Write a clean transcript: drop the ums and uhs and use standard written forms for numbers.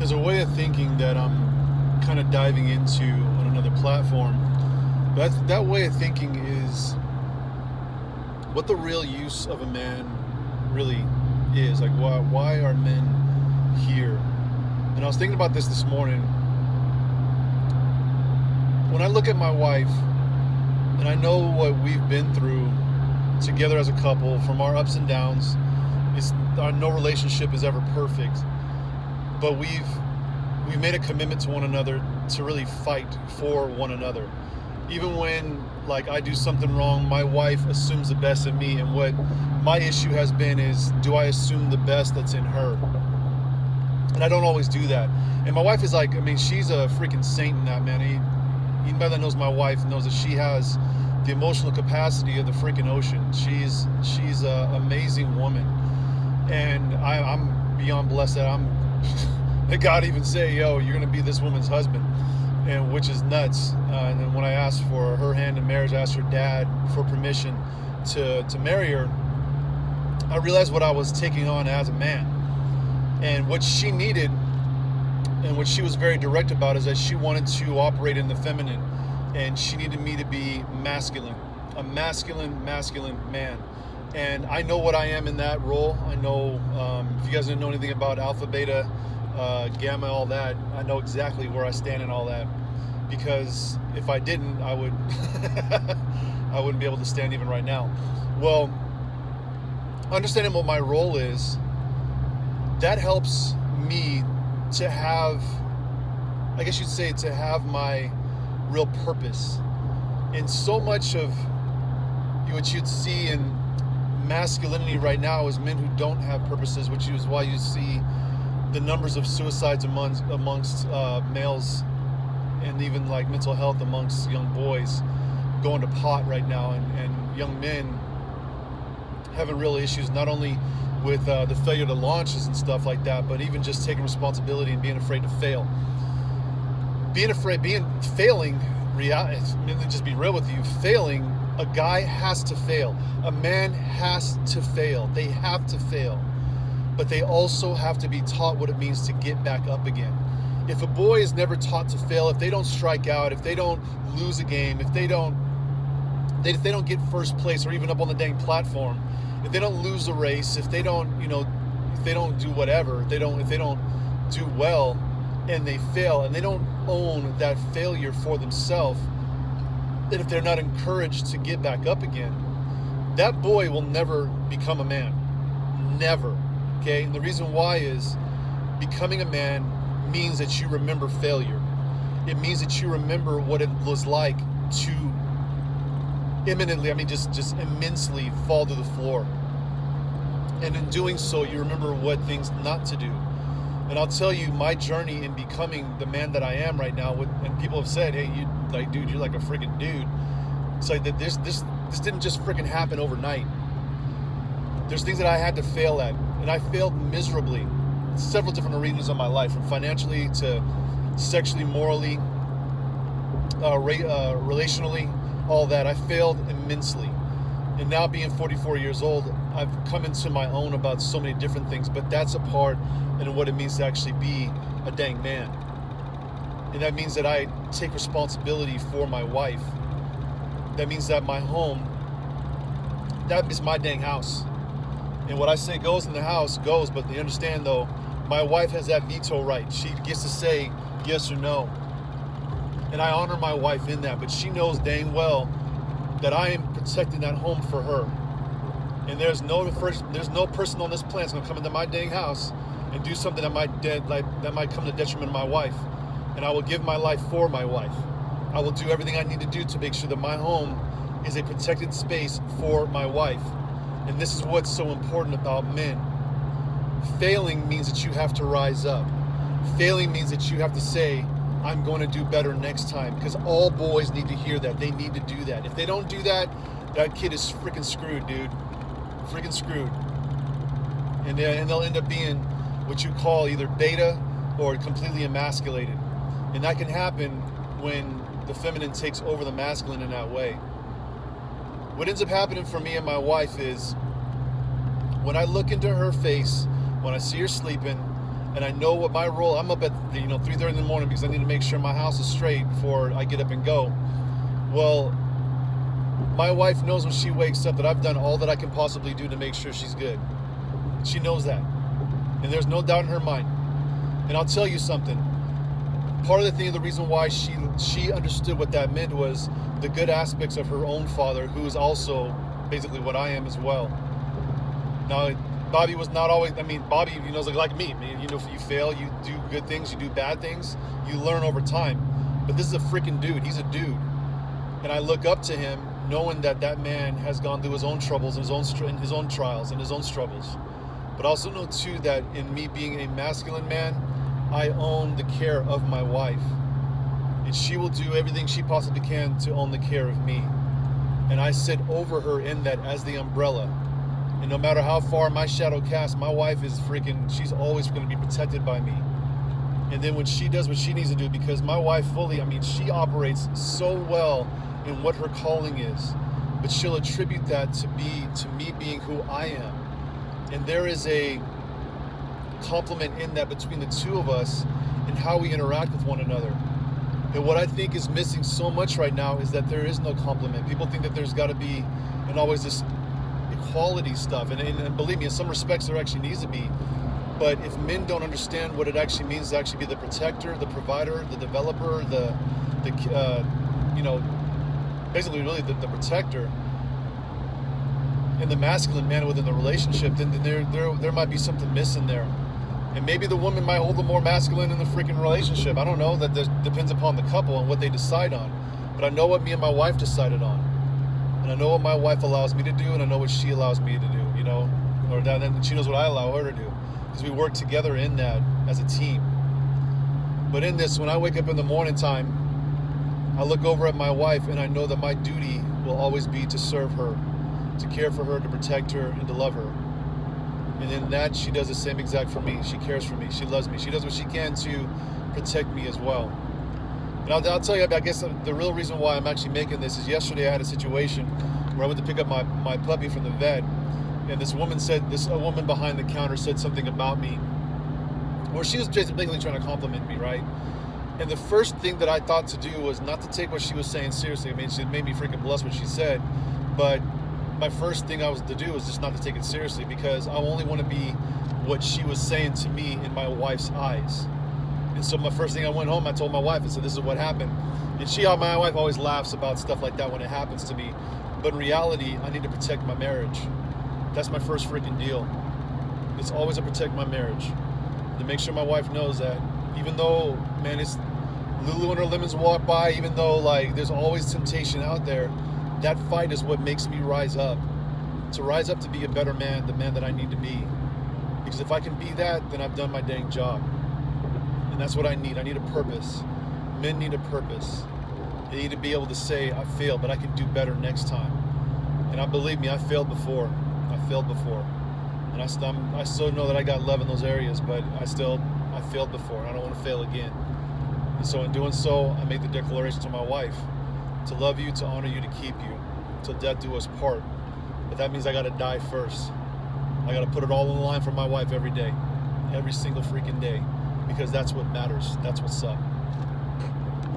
there's a way of thinking that I'm kind of diving into on another platform. But that way of thinking is what the real use of a man really is. Like, why are men here? And I was thinking about this morning. When I look at my wife, and I know what we've been through together as a couple, from our ups and downs, no relationship is ever perfect, but we've made a commitment to one another to really fight for one another. Even when, like, I do something wrong, my wife assumes the best in me, and what my issue has been is, do I assume the best that's in her? And I don't always do that. And my wife is like, I mean, she's a freaking saint in that, man. Anybody that knows my wife knows that she has the emotional capacity of the freaking ocean. She's an amazing woman, and I'm beyond blessed that God even say, yo, you're gonna be this woman's husband, and which is nuts. And then when I asked for her hand in marriage, I asked her dad for permission to marry her. I realized what I was taking on as a man, and what she needed, and what she was very direct about, is that she wanted to operate in the feminine, and she needed me to be masculine, a masculine man. And I know what I am in that role. I know, if you guys didn't know anything about alpha, beta, gamma, all that, I know exactly where I stand in all that, because if I didn't, I would I wouldn't be able to stand even right now. Well, understanding what my role is, that helps me to have, I guess you'd say, to have my real purpose. And so much of what you'd see in masculinity right now is men who don't have purposes, which is why you see the numbers of suicides amongst males, and even like mental health amongst young boys going to pot right now, and young men having real issues, not only with the failure to launches and stuff like that, but even just taking responsibility and being afraid to fail. Failing, let me just be real with you, failing, a guy has to fail. A man has to fail. They have to fail. But they also have to be taught what it means to get back up again. If a boy is never taught to fail, if they don't strike out, if they don't lose a game, if they don't get first place or even up on the dang platform, if they don't lose a race, if they don't, if they don't do whatever, if they don't do well, and they fail, and they don't own that failure for themselves, then if they're not encouraged to get back up again, that boy will never become a man. Never. Okay? And the reason why is, becoming a man means that you remember failure. It means that you remember what it was like to just immensely fall to the floor. And in doing so, you remember what things not to do. And I'll tell you, my journey in becoming the man that I am right now, and people have said, hey, you're like a freaking dude. It's like that this didn't just freaking happen overnight. There's things that I had to fail at, and I failed miserably in several different arenas of my life, from financially to sexually, morally, relationally, all that. I failed immensely. And now, being 44 years old, I've come into my own about so many different things, but that's a part in what it means to actually be a dang man. And that means that I take responsibility for my wife. That means that my home, that is my dang house. And what I say goes in the house goes, but you understand though, my wife has that veto right. She gets to say yes or no. And I honor my wife in that, but she knows dang well that I am protecting that home for her. And there's no person on this planet that's gonna come into my dang house and do something that might come to the detriment of my wife. And I will give my life for my wife. I will do everything I need to do to make sure that my home is a protected space for my wife. And this is what's so important about men. Failing means that you have to rise up. Failing means that you have to say, I'm going to do better next time, because all boys need to hear that. They need to do that. If they don't do that, that kid is freaking screwed, dude. Freaking screwed. And they'll end up being what you call either beta or completely emasculated. And that can happen when the feminine takes over the masculine in that way. What ends up happening for me and my wife is, when I look into her face, when I see her sleeping, and I know what my role. I'm up at 3:30 in the morning because I need to make sure my house is straight before I get up and go. Well, my wife knows when she wakes up that I've done all that I can possibly do to make sure she's good. She knows that, and there's no doubt in her mind. And I'll tell you something. Part of the reason why she understood what that meant was the good aspects of her own father, who is also basically what I am as well. Now, Bobby was not always. Bobby, is like me. If you fail, you do good things, you do bad things, you learn over time. But this is a freaking dude. He's a dude, and I look up to him, knowing that man has gone through his own troubles, his own trials, and his own struggles. But I also know too that in me being a masculine man, I own the care of my wife, and she will do everything she possibly can to own the care of me. And I sit over her in that as the umbrella. And no matter how far my shadow casts, my wife is she's always going to be protected by me. And then when she does what she needs to do, because my wife she operates so well in what her calling is, but she'll attribute that to me being who I am. And there is a complement in that between the two of us and how we interact with one another. And what I think is missing so much right now is that there is no complement. People think that there's got to be and always this equality stuff, and believe me, in some respects there actually needs to be. But if men don't understand what it actually means to actually be the protector, the provider, the developer, basically really the protector, and the masculine man within the relationship, then there might be something missing there. And maybe the woman might hold the more masculine in the freaking relationship. I don't know. That depends upon the couple and what they decide on. But I know what me and my wife decided on. And I know what my wife allows me to do, and I know what she allows me to do, and she knows what I allow her to do. Because we work together in that as a team. But in this, when I wake up in the morning time, I look over at my wife, and I know that my duty will always be to serve her, to care for her, to protect her, and to love her. And in that, she does the same exact for me. She cares for me. She loves me. She does what she can to protect me as well. And I'll tell you, I guess the real reason why I'm actually making this is yesterday I had a situation where I went to pick up my puppy from the vet, and a woman behind the counter said something about me, or she was basically trying to compliment me, right? And the first thing that I thought to do was not to take what she was saying seriously. She made me freaking blush what she said, but my first thing I was to do was just not to take it seriously, because I only want to be what she was saying to me in my wife's eyes. And so my first thing, I went home, I told my wife, I said, this is what happened. And my wife always laughs about stuff like that when it happens to me. But in reality, I need to protect my marriage. That's my first freaking deal. It's always to protect my marriage. To make sure my wife knows that even though, man, it's Lulu and her lemons walk by, even though there's always temptation out there, that fight is what makes me rise up. To rise up to be a better man, the man that I need to be. Because if I can be that, then I've done my dang job. And that's what I need. I need a purpose. Men need a purpose. They need to be able to say, I failed, but I can do better next time. And believe me, I failed before. And I still know that I got love in those areas, but I failed before, and I don't want to fail again. And so in doing so, I made the declaration to my wife to love you, to honor you, to keep you, till death do us part. But that means I got to die first. I got to put it all on the line for my wife every day, every single freaking day. Because that's what matters. That's what's up.